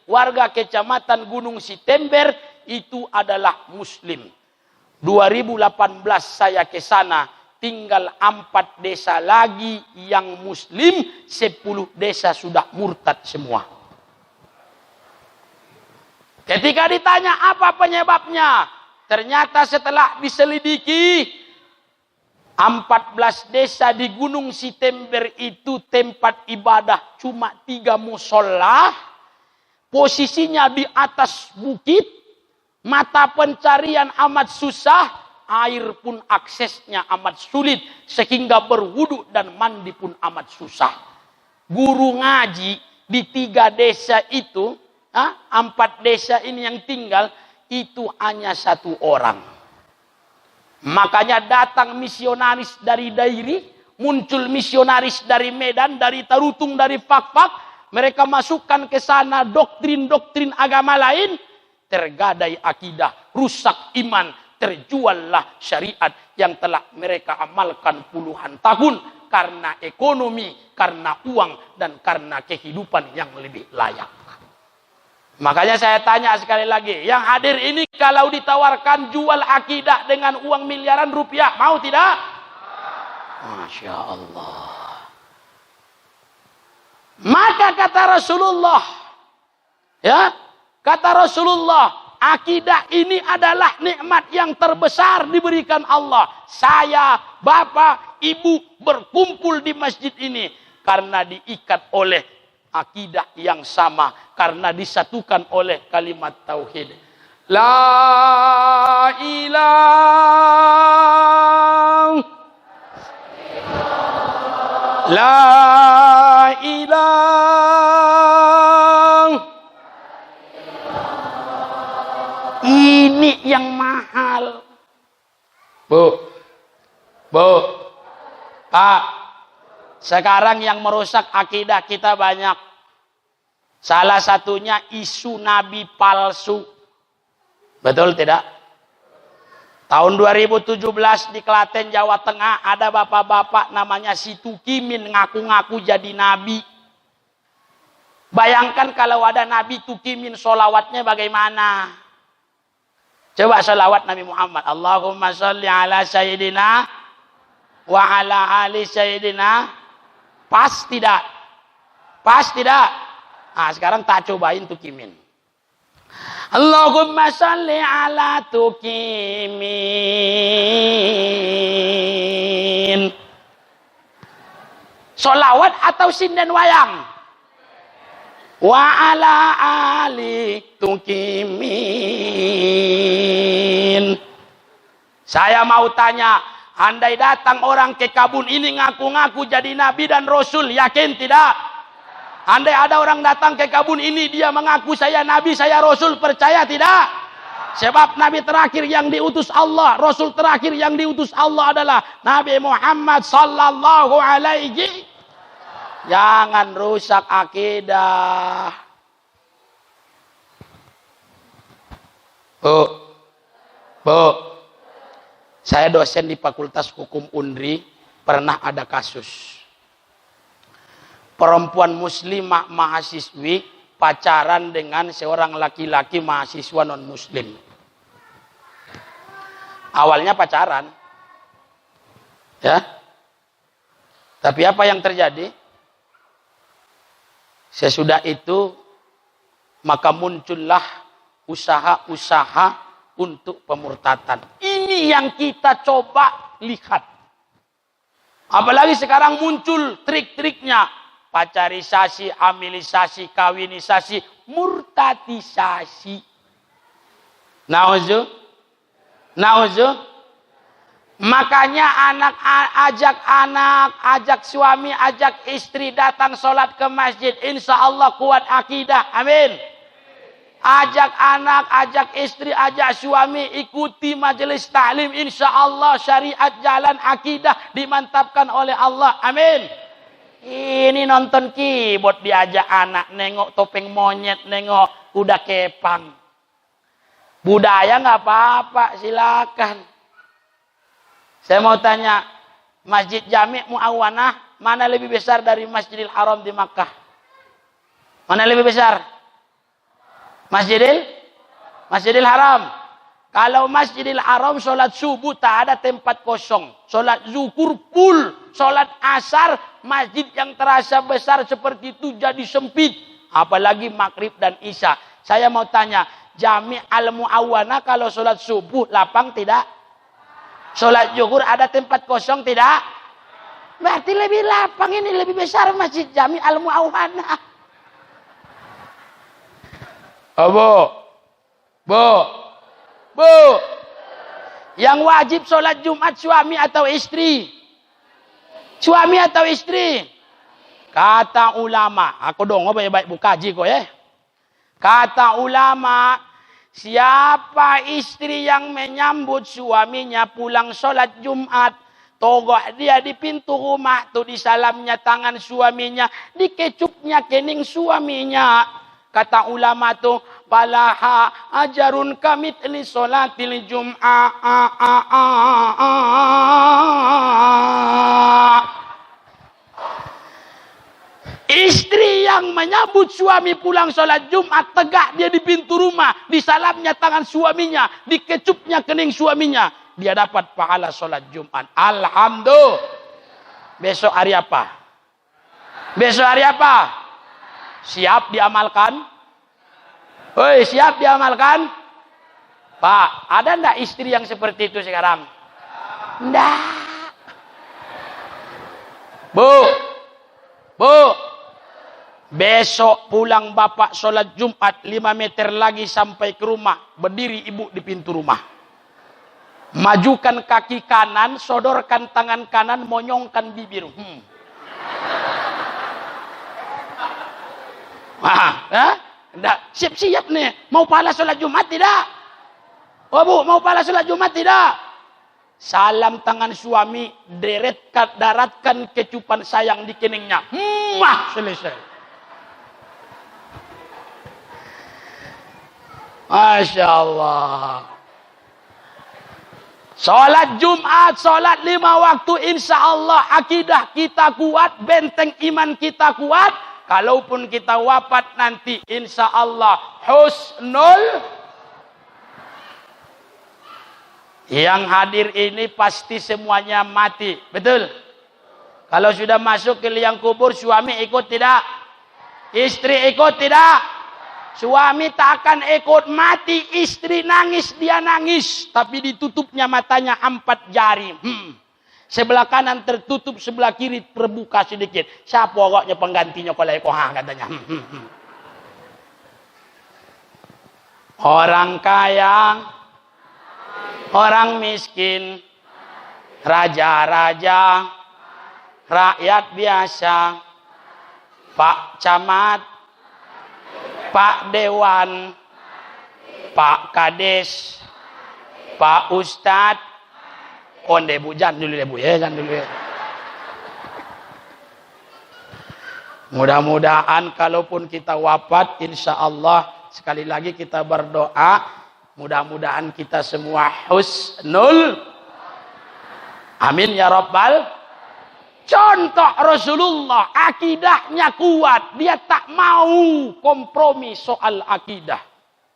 A: warga kecamatan Gunung Sitember itu adalah muslim. 2018 saya ke sana, tinggal 4 desa lagi yang muslim, 10 desa sudah murtad semua. Ketika ditanya apa penyebabnya, ternyata setelah diselidiki, 14 desa di Gunung Sitember itu tempat ibadah cuma 3 musola, posisinya di atas bukit, mata pencarian amat susah, air pun aksesnya amat sulit, sehingga berwudu dan mandi pun amat susah. Guru ngaji di 3 desa itu, 4 desa ini yang tinggal, itu hanya 1 orang. Makanya datang misionaris dari Dairi, muncul misionaris dari Medan, dari Tarutung, dari Fakfak, mereka masukkan ke sana doktrin-doktrin agama lain, tergadai akidah, rusak iman, terjuallah syariat yang telah mereka amalkan puluhan tahun karena ekonomi, karena uang, dan karena kehidupan yang lebih layak. Makanya saya tanya sekali lagi, yang hadir ini kalau ditawarkan jual akidah dengan uang miliaran rupiah, mau tidak? Masya Allah. Maka kata Rasulullah, kata Rasulullah, akidah ini adalah nikmat yang terbesar diberikan Allah. Saya, bapak, ibu berkumpul di masjid ini karena diikat oleh akidah yang sama, karena disatukan oleh kalimat tauhid. La ilaha, la ilaha. Ini yang mahal. Bu, Pak, sekarang yang merusak akidah kita banyak. Salah satunya isu nabi palsu. Betul tidak? Tahun 2017 di Klaten, Jawa Tengah, ada bapak-bapak namanya si Tukimin ngaku-ngaku jadi nabi. Bayangkan kalau ada nabi Tukimin, sholawatnya bagaimana? Coba sholawat Nabi Muhammad. Allahumma sholli ala sayyidina wa ala ali sayyidina. Pas tidak? Pas tidak? Nah, sekarang tak cobain Tukimin. Allahumma sholli ala Tukimin. Sholawat atau sinden wayang? Wa ala ali Tukimin. Saya mau tanya, andai datang orang ke kabun ini ngaku-ngaku jadi nabi dan rasul, yakin tidak? Andai ada orang datang ke kabun ini, dia mengaku saya nabi, saya rasul, percaya tidak? Sebab nabi terakhir yang diutus Allah, rasul terakhir yang diutus Allah adalah Nabi Muhammad sallallahu alaihi. Jangan rusak akidah. Bu, saya dosen di Fakultas Hukum Unri, pernah ada kasus. Perempuan muslimah mahasiswi pacaran dengan seorang laki-laki mahasiswa non-muslim. Awalnya pacaran. Ya. Tapi apa yang terjadi? Sesudah itu maka muncullah usaha-usaha untuk pemurtatan. Ini yang kita coba lihat. Apalagi sekarang muncul trik-triknya. Pacarisasi, amilisasi, kawinisasi, murtadisasi. Nauzu. Makanya ajak suami, ajak istri datang sholat ke masjid. Insya Allah kuat akidah. Amin. Ajak anak, ajak istri, ajak suami, ikuti majelis ta'lim. Insya Allah syariat jalan akidah dimantapkan oleh Allah. Amin. Ini nonton keyboard diajak anak, nengok topeng monyet, nengok kuda kepang. Budaya nggak apa-apa, silakan. Saya mau tanya, Masjid Jami' Mu'awanah mana lebih besar dari Masjidil Haram di Makkah? Mana lebih besar? Masjidil Haram. Kalau Masjidil Haram sholat subuh tak ada tempat kosong. Sholat zuhur full. Sholat asar masjid yang terasa besar seperti itu jadi sempit. Apalagi maghrib dan isya. Saya mau tanya, Jami' Al-Mu'awanah kalau sholat subuh lapang tidak? Sholat zuhur ada tempat kosong tidak? Berarti lebih lapang, ini lebih besar Masjid Jami' Al-Mu'awanah. Oh, Bu, yang wajib sholat Jumat suami atau istri? Suami atau istri? Kata ulama, aku dong baik-baik bukaji kok ya. Kata ulama, siapa istri yang menyambut suaminya pulang sholat Jumat, togok dia di pintu rumah, tuh di salamnya tangan suaminya, di kecupnya kening suaminya. Kata ulama tuh, balaha ajarun kamit li sholatil jum'ah. Istri yang menyambut suami pulang sholat Jumat, tegak dia di pintu rumah, di salamnya tangan suaminya, di kecupnya kening suaminya, dia dapat pahala sholat Jumat. Alhamdulillah. Besok hari apa? Siap diamalkan? Hoi, siap diamalkan? Pak, ada enggak istri yang seperti itu sekarang? Enggak. Bu. Besok pulang bapak sholat Jumat 5 meter lagi sampai ke rumah. Berdiri ibu di pintu rumah. Majukan kaki kanan, sodorkan tangan kanan, monyongkan bibir. Enggak, siap-siap nih. Mau pahala sholat Jumat tidak? Oh Bu, mau pahala sholat Jumat tidak? Salam tangan suami, daratkan kecupan sayang di keningnya. Selesai. Masya Allah. Sholat Jumat, sholat 5 waktu, insya Allah akidah kita kuat, benteng iman kita kuat. Kalaupun kita wafat nanti, insya Allah husnul. Yang hadir ini pasti semuanya mati, betul? Kalau sudah masuk ke liang kubur, suami ikut tidak? Istri ikut tidak? Suami tak akan ikut, mati istri nangis, dia nangis, tapi ditutupnya matanya 4 jari. Sebelah kanan tertutup, sebelah kiri terbuka sedikit. Siapa pokoknya penggantinya kalau ekoha katanya. Orang kaya, orang miskin, raja-raja, rakyat biasa, Pak Camat, Pak Dewan, Pak Kades, Pak Ustadz. Onde Bu, jangan dulu ya Bu ya, jangan dulu ya. Mudah-mudahan kalaupun kita wafat, insya Allah sekali lagi kita berdoa, mudah-mudahan kita semua husnul. Amin ya Rabbal. Contoh Rasulullah, akidahnya kuat, dia tak mau kompromi soal akidah.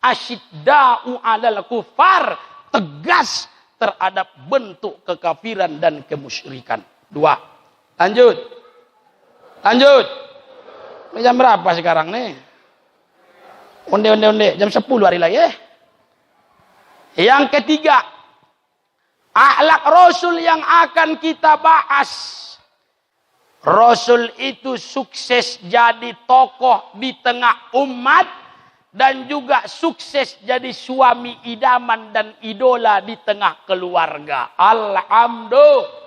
A: Asyidda'u 'alal kufar, tegas terhadap bentuk kekafiran dan kemusyrikan. 2. Lanjut. Ini jam berapa sekarang nih? Onde. Jam 10 hari lagi. Yang ketiga, akhlak Rasul yang akan kita bahas. Rasul itu sukses jadi tokoh di tengah umat dan juga sukses jadi suami idaman dan idola di tengah keluarga. Alhamdulillah.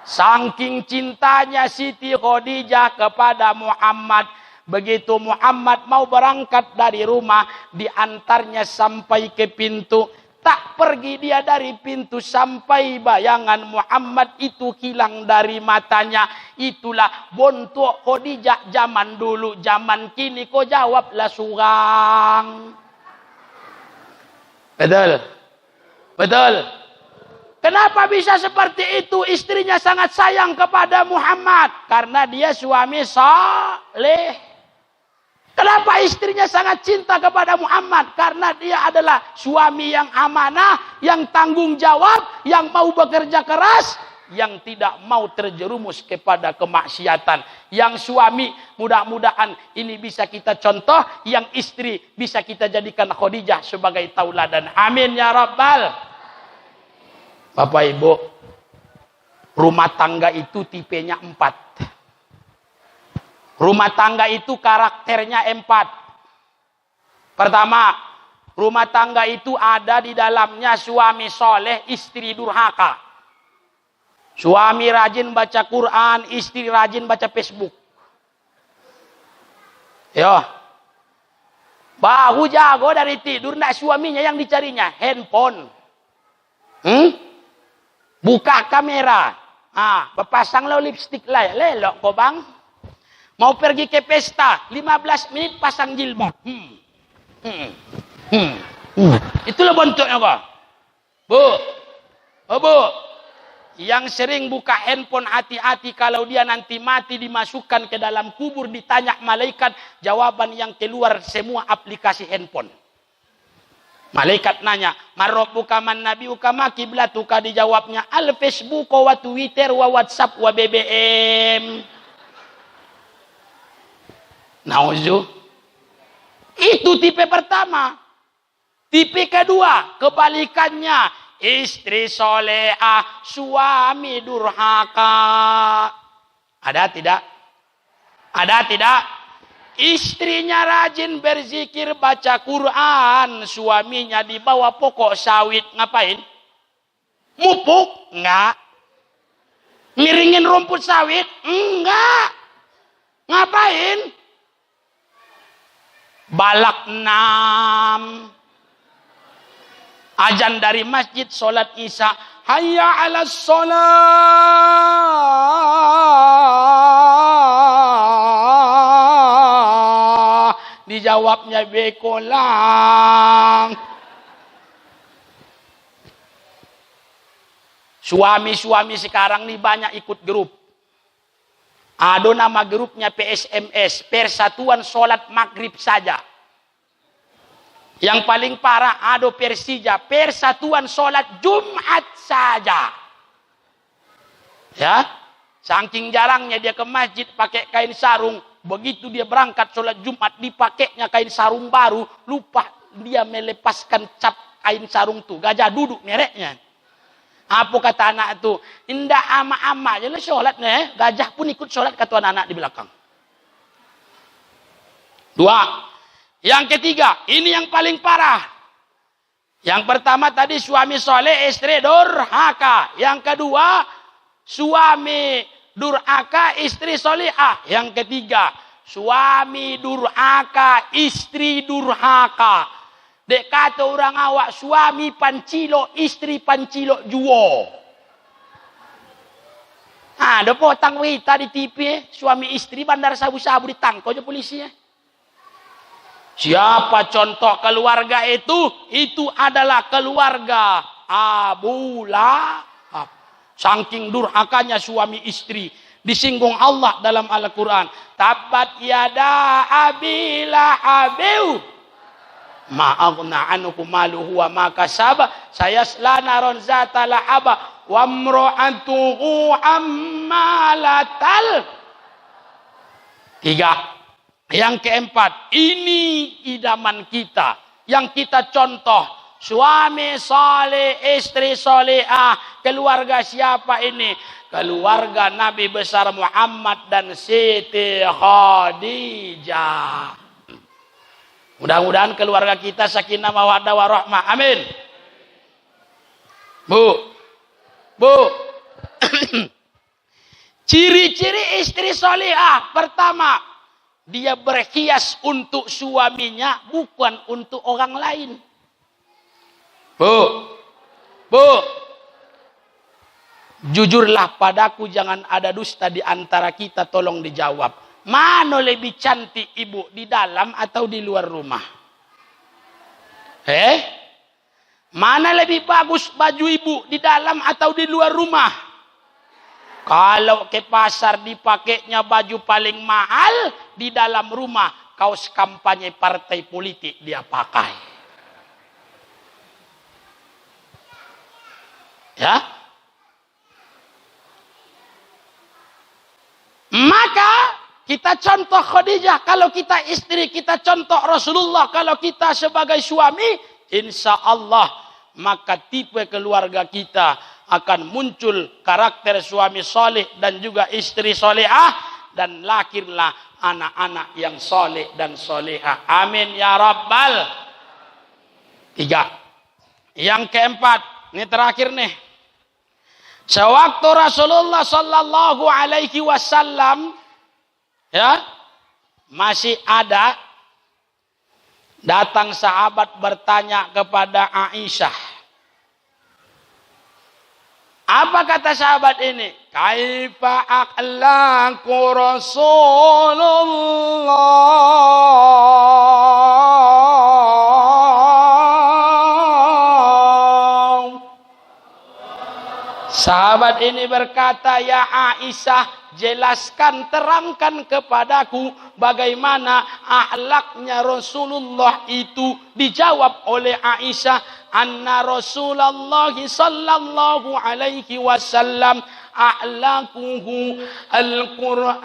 A: Saking cintanya Siti Khadijah kepada Muhammad, begitu Muhammad mau berangkat dari rumah, diantarnya sampai ke pintu. Tak pergi dia dari pintu sampai bayangan Muhammad itu hilang dari matanya. Itulah bontok Khadijah zaman dulu. Zaman kini kau jawablah surang. Betul. Kenapa bisa seperti itu? Istrinya sangat sayang kepada Muhammad. Karena dia suami saleh. Kenapa istrinya sangat cinta kepada Muhammad? Karena dia adalah suami yang amanah, yang tanggung jawab, yang mau bekerja keras, yang tidak mau terjerumus kepada kemaksiatan. Yang suami, mudah-mudahan ini bisa kita contoh, yang istri bisa kita jadikan Khadijah sebagai tauladan. Amin ya Rabbal. Bapak Ibu, rumah tangga itu tipenya 4. Rumah tangga itu karakternya 4. Pertama, rumah tangga itu ada di dalamnya suami soleh, istri durhaka. Suami rajin baca Quran, istri rajin baca Facebook. Yo. Baru jago dari tidur, nak suaminya yang dicarinya handphone. Buka kamera. Berpasang lo lipstick lah. Lelok kok bang. Mau pergi ke pesta. 15 menit pasang jilbab. Itulah bentuknya kok. Bu. Yang sering buka handphone, hati-hati kalau dia nanti mati dimasukkan ke dalam kubur, ditanya malaikat, jawaban yang keluar semua aplikasi handphone. Malaikat nanya, "Marabbuka man nabiyuka ma kiblatuka?" Dijawabnya, "Al-Facebook wa Twitter wa WhatsApp wa BBM." Nauzu. Itu tipe pertama. Tipe kedua, kebalikannya, istri solehah, suami durhaka. Ada tidak? Istrinya rajin berzikir, baca Quran, suaminya di bawah pokok sawit, ngapain? Mupuk? Enggak. Miringin rumput sawit? Enggak. Ngapain? Balak 6. Azan dari masjid, sholat isya, hayya 'alas sholat. Dijawabnya bekolang. Suami-suami sekarang nih banyak ikut grup. Ada nama grupnya PSMS, Persatuan Sholat Maghrib Saja. Yang paling parah ada Persija, Persatuan Sholat Jumat Saja. Ya, saking jarangnya dia ke masjid pakai kain sarung. Begitu dia berangkat sholat Jumat, dipakainya kain sarung baru, lupa dia melepaskan cap kain sarung tuh. Gajah duduk mereknya. Apa kata anak itu? Indah ama-ama aja lah sholatnya. Gajah pun ikut sholat, kata anak-anak di belakang. 2. Yang ketiga, ini yang paling parah. Yang pertama tadi suami soleh, istri durhaka. Yang kedua, suami durhaka, istri solihah. Yang ketiga, suami durhaka, istri durhaka. Dek kata orang awak, suami pancilo, istri pancilo juo. Ada potang berita di TV, suami istri bandar sabu-sabu ditangkap aja polisi. Siapa contoh keluarga itu? Itu adalah keluarga Abu Lahab. Saking durhakanya suami istri, disinggung Allah dalam Al-Quran. Tabat yada abi lahabiu ma'aghna anhu maluhu wa ma kasaba sayasla naron zata lahaba wa mra'atuhu ammalatal. 3. Yang keempat, ini idaman kita yang kita contoh. Suami saleh, istri salehah. Keluarga siapa ini? Keluarga Nabi besar Muhammad dan Siti Khadijah. Mudah-mudahan keluarga kita sakinah mawaddah warahmah. Amin. Bu. Ciri-ciri istri salihah. Pertama, dia berhias untuk suaminya, bukan untuk orang lain. Bu. Jujurlah padaku, jangan ada dusta di antara kita, tolong dijawab. Mana lebih cantik ibu, di dalam atau di luar rumah? Mana lebih bagus baju ibu, di dalam atau di luar rumah? Kalau ke pasar dipakainya baju paling mahal, di dalam rumah kaos kampanye partai politik dia pakai. Ya? Maka kita contoh Khadijah, kalau kita istri, kita contoh Rasulullah, kalau kita sebagai suami, insya Allah maka tipe keluarga kita akan muncul karakter suami soleh dan juga istri solehah, dan lahirlah anak-anak yang soleh dan solehah. Amin ya Rabbal. 3. Yang keempat, ini terakhir nih. Sewaktu Rasulullah sallallahu alaihi wasallam masih ada, datang sahabat bertanya kepada Aisyah. Apa kata sahabat ini? Kaifa akhlaqu Rasulullah. Sahabat ini berkata, ya Aisyah, jelaskan, terangkan kepadaku bagaimana akhlaknya Rasulullah itu. Dijawab oleh Aisyah, anna Rasulullah sallallahu alaihi wasallam akhlakuhu Al-Quran.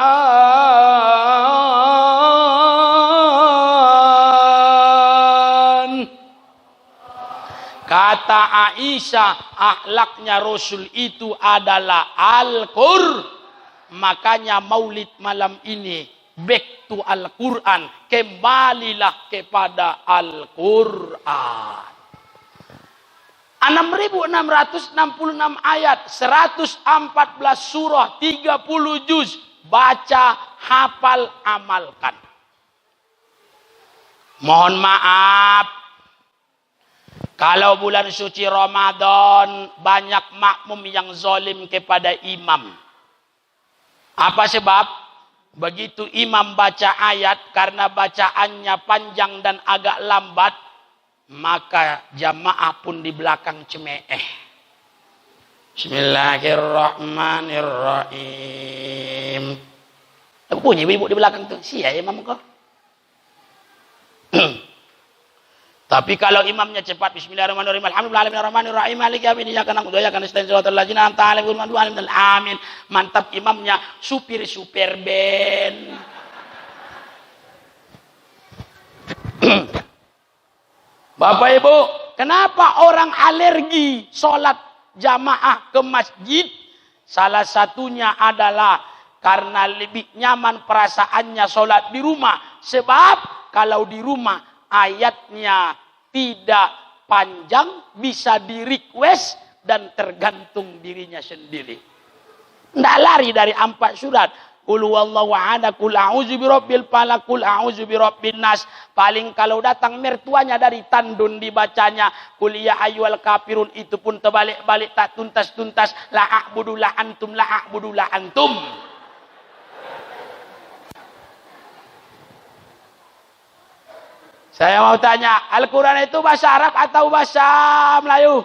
A: Kata Aisyah, akhlaknya Rasul itu adalah Al-Quran. Makanya maulid malam ini, back to Al-Quran, kembalilah kepada Al-Quran. 6.666 ayat, 114 surah, 30 juz, baca, hafal, amalkan. Mohon maaf, kalau bulan suci Ramadan banyak makmum yang zalim kepada imam. Apa sebab? Begitu imam baca ayat, karena bacaannya panjang dan agak lambat, maka jamaah pun di belakang cemeeh. Bismillahirrahmanirrahim. Aku punya ibu di belakang tuh. Sia imam kau. Tapi kalau imamnya cepat, bismillahirrahmanirrahim, alhamdulillahirrahmanirrahim, maliki yaumiddin, iyyaka na'budu wa iyyaka nasta'in, shiratal ladzina an'amta 'alaihim ghairil maghdubi 'alaihim. Amin. Mantap imamnya, supir band. Bapak Ibu, kenapa orang alergi sholat jamaah ke masjid? Salah satunya adalah karena lebih nyaman perasaannya sholat di rumah. Sebab kalau di rumah ayatnya tidak panjang, bisa di request dan tergantung dirinya sendiri. Tidak lari dari 4 surat. Qul huwallahu ahad, qul a'udzu birabbil falaq, qul a'udzu birabbin nas. Paling kalau datang mertuanya dari tandun dibacanya qul ya ayyuhal kafirun, itu pun terbalik-balik tak tuntas-tuntas, la a'budu la antum, la a'budu la antum. Saya mau tanya, Al-Quran itu bahasa Arab atau bahasa Melayu?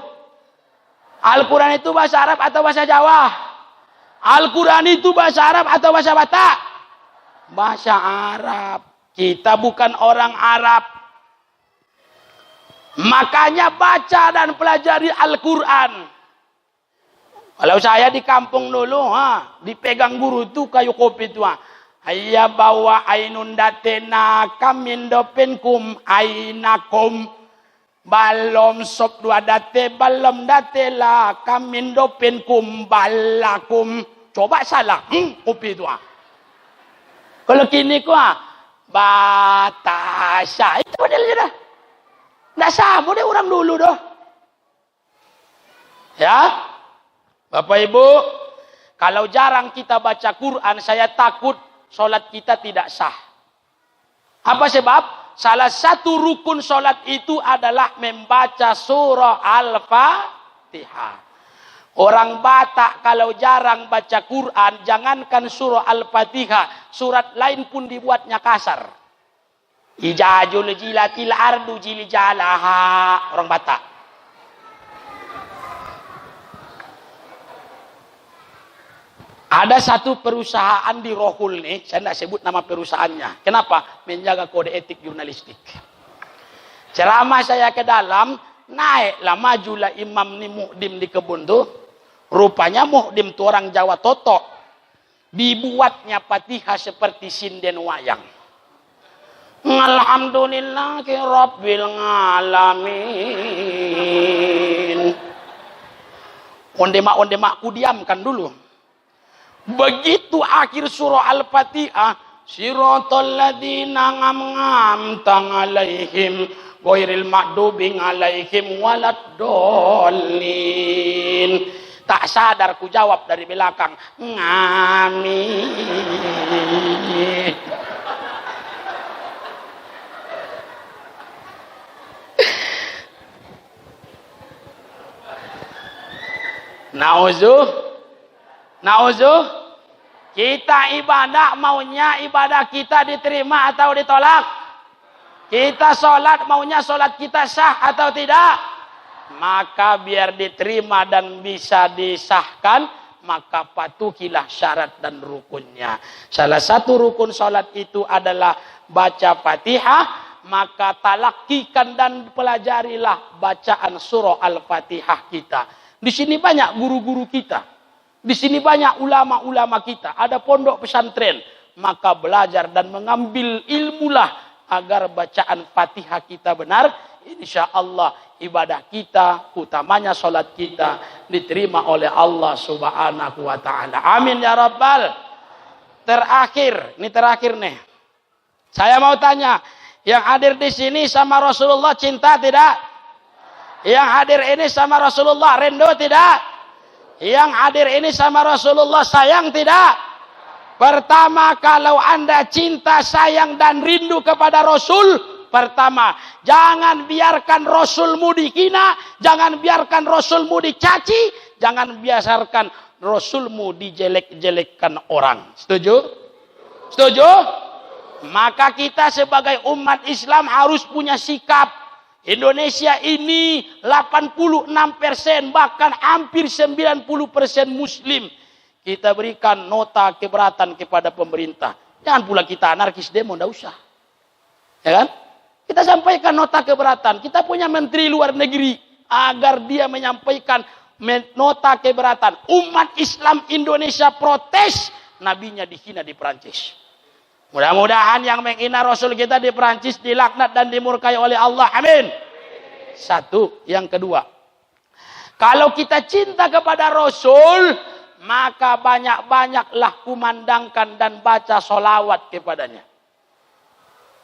A: Al-Quran itu bahasa Arab atau bahasa Jawa? Al-Quran itu bahasa Arab atau bahasa Batak? Bahasa Arab. Kita bukan orang Arab. Makanya baca dan pelajari Al-Quran. Kalau saya di kampung dulu, dipegang guru tuh kayu kopi tuh. Ayya bawa ainun datena kamin dopenkum ainakum balom sop dua date balom datela kamin dopenkum balakum. Coba salah, kopi itu. Kalau kini batasa itu modelnya dah. Nggak sama deh orang dulu doh. Ya, Bapak Ibu, kalau jarang kita baca Quran, saya takut solat kita tidak sah. Apa sebab? Salah satu rukun solat itu adalah membaca surah Al-Fatihah. Orang Batak kalau jarang baca Quran, jangankan surah Al-Fatihah, surat lain pun dibuatnya kasar. Ijajul jilatil ardu jilijalaha. Orang Batak. Ada satu perusahaan di Rohul nih, saya tidak sebut nama perusahaannya. Kenapa? Menjaga kode etik jurnalistik. Ceramah saya ke dalam, naiklah majulah imam ni muhdim di kebun tuh. Rupanya muhdim tuh orang Jawa Toto. Dibuatnya Fatihah seperti sinden wayang. Alhamdulillahi Rabbil Alamin. Ondemak ku diamkan dulu. Begitu akhir surah Al-Fatihah, siratal ladzina an'amta 'alaihim ghairil maghdubi 'alaihim waladdallin. Tak sadar ku jawab dari belakang, amin. Nauzuh, kita ibadah maunya ibadah kita diterima atau ditolak? Kita sholat maunya sholat kita sah atau tidak? Maka biar diterima dan bisa disahkan, maka patuhilah syarat dan rukunnya. Salah satu rukun sholat itu adalah baca Fatihah, maka talakikan dan pelajarilah bacaan surah Al-Fatihah kita. Di sini banyak guru-guru kita. Di sini banyak ulama-ulama kita. Ada pondok pesantren. Maka belajar dan mengambil ilmulah agar bacaan Fatihah kita benar. Insya Allah ibadah kita, utamanya sholat kita, diterima oleh Allah Subhanahu wa ta'ala. Amin ya Rabbal. Terakhir nih. Saya mau tanya, yang hadir di sini sama Rasulullah cinta tidak? Yang hadir ini sama Rasulullah rindu tidak? Yang hadir ini sama Rasulullah sayang tidak? Pertama, kalau Anda cinta, sayang dan rindu kepada Rasul, pertama, jangan biarkan Rasulmu dihina, jangan biarkan Rasulmu dicaci, jangan biarkan Rasulmu dijelek-jelekkan orang. Setuju? Setuju? Maka kita sebagai umat Islam harus punya sikap. Indonesia ini 86%, bahkan hampir 90% Muslim. Kita berikan nota keberatan kepada pemerintah. Jangan pula kita anarkis demo, tidak usah. Ya kan? Kita sampaikan nota keberatan. Kita punya menteri luar negeri agar dia menyampaikan nota keberatan. Umat Islam Indonesia protes, nabinya dihina di Perancis. Mudah-mudahan yang menghina Rasul kita di Perancis dilaknat dan dimurkai oleh Allah. Amin. Satu. Yang kedua, kalau kita cinta kepada Rasul, maka banyak-banyaklah kumandangkan dan baca sholawat kepadanya.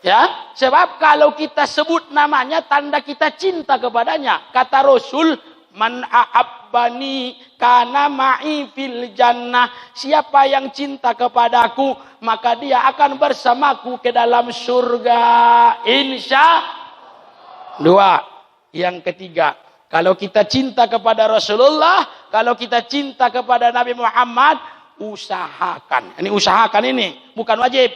A: Ya, sebab kalau kita sebut namanya, tanda kita cinta kepadanya. Kata Rasul, Man ahabbani kana ma'i fil jannah. Siapa yang cinta kepadaku, maka dia akan bersamaku ke dalam surga. Insya. Dua. Yang ketiga, kalau kita cinta kepada Rasulullah, kalau kita cinta kepada Nabi Muhammad, usahakan. Ini usahakan ini, bukan wajib.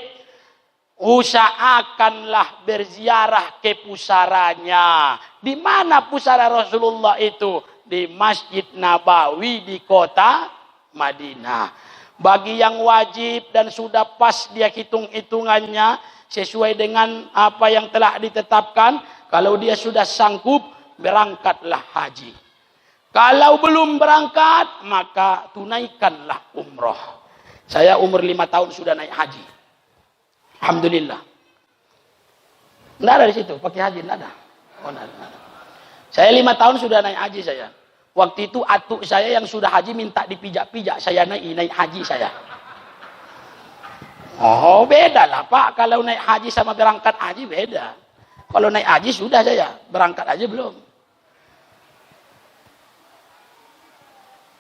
A: Usahakanlah berziarah ke pusaranya. Di mana pusara Rasulullah itu? Di Masjid Nabawi di kota Madinah. Bagi yang wajib dan sudah pas dia hitung-hitungannya sesuai dengan apa yang telah ditetapkan, kalau dia sudah sanggup, berangkatlah haji. Kalau belum berangkat, maka tunaikanlah umroh. Saya umur 5 tahun sudah naik haji. Alhamdulillah. Nggak ada di situ, pakai haji, nggak ada. Oh, nggak ada. Saya 5 tahun sudah naik haji saya. Waktu itu atuk saya yang sudah haji minta dipijak-pijak, saya naik haji saya. Oh, beda lah Pak, kalau naik haji sama berangkat haji beda. Kalau naik haji sudah saya, berangkat aja belum.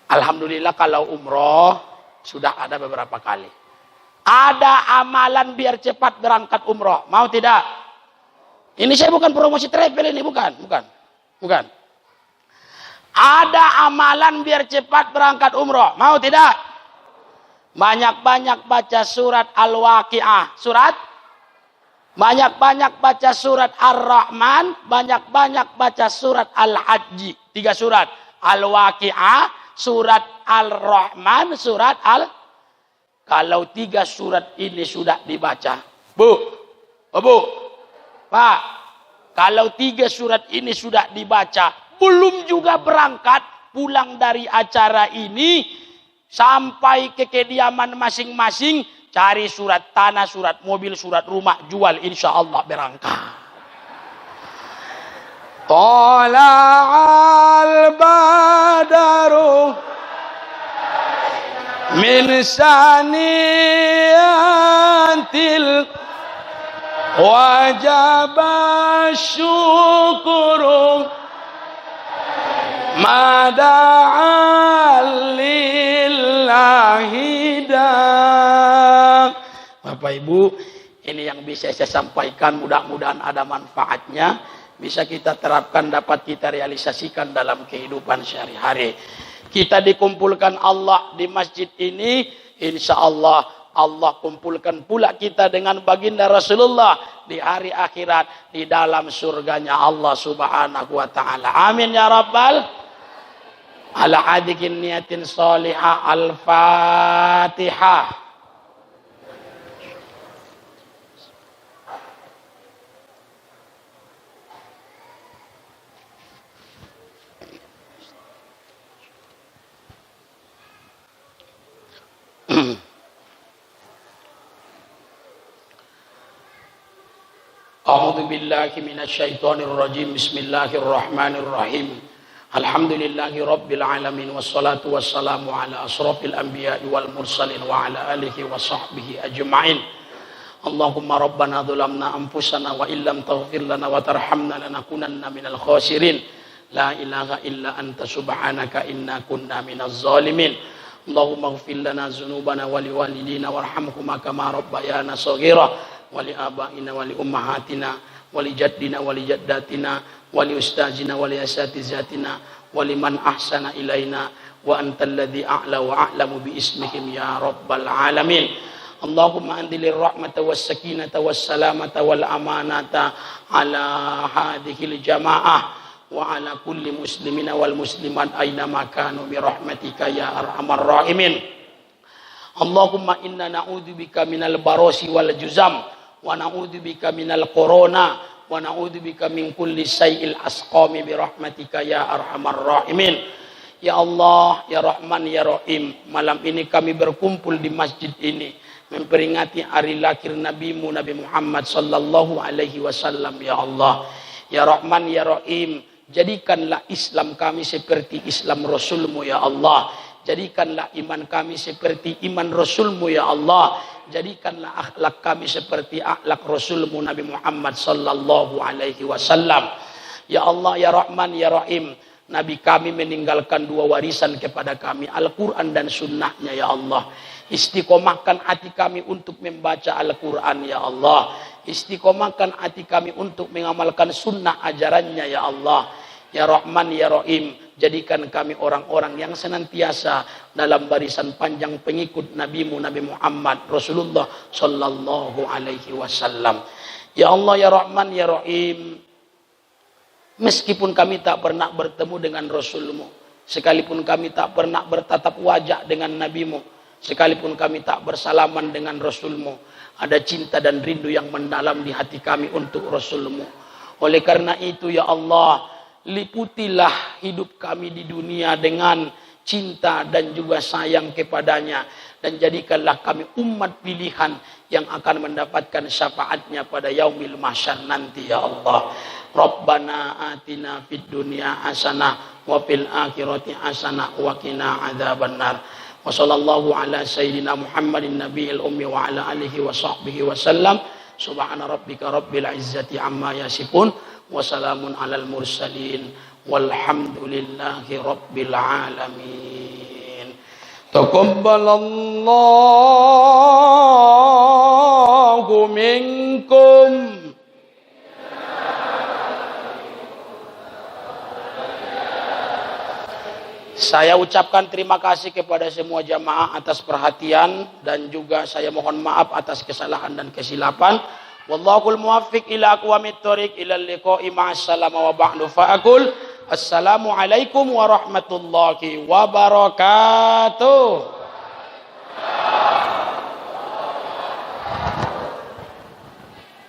A: Alhamdulillah kalau umroh sudah ada beberapa kali. Ada amalan biar cepat berangkat umroh. Mau tidak? Ini saya bukan promosi travel ini, bukan. Ada amalan biar cepat berangkat umroh. Mau tidak? Banyak-banyak baca surat Al-Waqi'ah. Surat? Banyak-banyak baca surat Ar-Rahman. Banyak-banyak baca surat Al-Hajji. 3 surat. Al-Waqi'ah, surat Al-Rahman, surat Kalau 3 surat ini sudah dibaca, Bu, Pak, kalau 3 surat ini sudah dibaca, belum juga berangkat, pulang dari acara ini, sampai ke kediaman masing-masing, cari surat tanah, surat mobil, surat rumah, jual, insya Allah berangkat. Tala'al badaru min saniyatil wajaba syukuru mada'al lillahi dah. Bapak Ibu, ini yang bisa saya sampaikan, mudah-mudahan ada manfaatnya, bisa kita terapkan, dapat kita realisasikan dalam kehidupan sehari-hari. Kita dikumpulkan Allah di masjid ini, insya Allah Allah kumpulkan pula kita dengan baginda Rasulullah di hari akhirat di dalam surganya Allah Subhanahu wa taala. Amin ya rabbal ala hadikin niyatin salihah. Al-Fatihah. A'udzu billahi minasy syaithanir rajim. Bismillahirrahmanirrahim. Alhamdulillahi rabbil alamin wassalatu wassalamu ala asrofil anbiya'i wal mursalin wa ala alihi wa sahbihi ajma'in. Allahumma rabbana dzulamna anfusana wa illam taghfir lana wa tarhamna lanakunanna minal khasirin. La ilaha illa anta subhanaka inna kunna minaz zalimin. Allahumma ighfir lana dzunubana wa liwalidina warhamhuma kama rabbayana shaghira. Wali abaina wali ummahatina wali jaddina wali jaddatina wali ustazina wali asatizatina wali man ahsana ilaina wa antal ladzi a'la wa a'lamu bi ismihim ya rabbal alamin. Allahumma anzilir rahmata was sakinata was salamata wal amanata ala hadhil jamaah wa ala kulli muslimina wal muslimat aina ma kanu bi rahmatika ya arhamar rahimin. Allahumma inna na'udzubika minal barasi wal juzam wa na'udzubika minal corona wa na'udzubika min kulli sayil asqami bi rahmatika ya arhamar rahimin. Ya Allah, ya Rahman, ya Rahim, malam ini kami berkumpul di masjid ini memperingati hari lahir Nabimu Nabi Muhammad sallallahu alaihi wasallam. Ya Allah, ya Rahman, ya Rahim, jadikanlah Islam kami seperti Islam Rasulmu ya Allah. Jadikanlah iman kami seperti iman Rasulmu ya Allah. Jadikanlah akhlak kami seperti akhlak Rasulmu Nabi Muhammad sallallahu alaihi wasallam. Ya Allah, ya Rahman, ya Rahim, Nabi kami meninggalkan 2 warisan kepada kami, Al-Quran dan sunnahnya ya Allah. Istiqomahkan hati kami untuk membaca Al-Quran ya Allah. Istiqomahkan hati kami untuk mengamalkan sunnah ajarannya ya Allah. Ya Rahman ya Rahim, jadikan kami orang-orang yang senantiasa dalam barisan panjang pengikut Nabi-Mu Nabi Muhammad Rasulullah sallallahu alaihi wasallam. Ya Allah ya Rahman ya Rahim, meskipun kami tak pernah bertemu dengan Rasul-Mu, sekalipun kami tak pernah bertatap wajah dengan Nabi-Mu, sekalipun kami tak bersalaman dengan Rasul-Mu, ada cinta dan rindu yang mendalam di hati kami untuk Rasul-Mu. Oleh karena itu ya Allah, liputilah hidup kami di dunia dengan cinta dan juga sayang kepadanya, dan jadikanlah kami umat pilihan yang akan mendapatkan syafaatnya pada yaumil mahsyar nanti ya Allah. Rabbana atina fid dunya hasanah wa fil akhirati hasanah wa qina adzabannar. Wa sallallahu ala sayyidina Muhammadin nabiyil ummi wa ala alihi wa sahbihi wasallam. Subhana rabbika rabbil izzati amma yasifun wa salamun alal mursalin walhamdulillahi rabbil alamin. Taqabbalallahu minkum. Saya ucapkan terima kasih kepada semua jamaah atas perhatian, dan juga saya mohon maaf atas kesalahan dan kesilapan. Wallahul muwaffiq ila aqwamit thoriq ila liqa'i ma'assalam wa ba'du fa'akul assalamu alaikum warahmatullahi wabarakatuh.